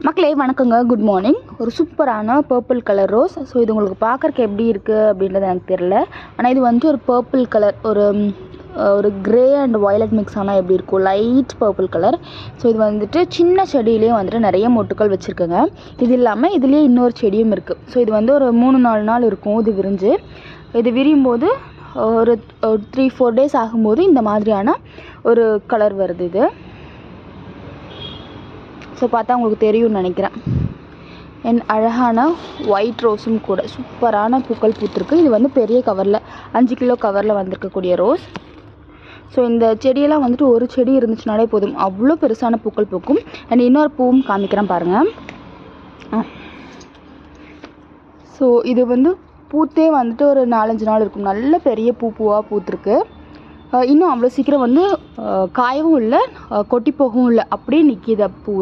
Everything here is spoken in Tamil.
மக்களே வணக்கங்க, குட் மார்னிங். ஒரு சூப்பரான பர்பிள் கலர் ரோஸ். ஸோ இது உங்களுக்கு பார்க்குறக்கு எப்படி இருக்குது அப்படின்றது எனக்கு தெரியல. ஆனால் இது வந்துட்டு ஒரு பர்பிள் கலர், ஒரு கிரே அண்ட் வயலட் மிக்ஸ் ஆனால் எப்படி இருக்கும், லைட் பர்பிள் கலர். ஸோ இது வந்துட்டு சின்ன செடியிலேயே வந்துட்டு நிறைய மொட்டுக்கள் வச்சுருக்குங்க. இது இல்லாமல் இதுலேயே இன்னொரு செடியும் இருக்குது. ஸோ இது வந்து ஒரு 3-4 நாள் இருக்கும் இது விரிஞ்சு. இது விரியும் போது ஒரு 3-4 days ஆகும்போது இந்த மாதிரியான ஒரு கலர் வருது இது. ஸோ பார்த்தா உங்களுக்கு தெரியும்னு நினைக்கிறேன். என் அழகான ஒயிட் ரோஸும் கூட சூப்பரான பூக்கள் பூத்துருக்கு. இது வந்து பெரிய கவரில் 5 கிலோ கவரில் வந்திருக்கக்கூடிய ரோஸ். ஸோ இந்த செடியெல்லாம் வந்துட்டு ஒரு செடி இருந்துச்சுனாலே போதும், அவ்வளோ பெருசான பூக்கள் பூக்கும். அண்ட் இன்னொரு பூவும் காமிக்கிறேன் பாருங்கள். ஸோ இது வந்து பூத்தே வந்துட்டு ஒரு 4-5 நாள் இருக்கும். நல்ல பெரிய பூவாக பூத்துருக்கு. இன்னும் அவ்வளோ சீக்கிரம் வந்து காயவும் இல்லை, கொட்டி போகவும் இல்லை, அப்படியே நிற்கிது பூ.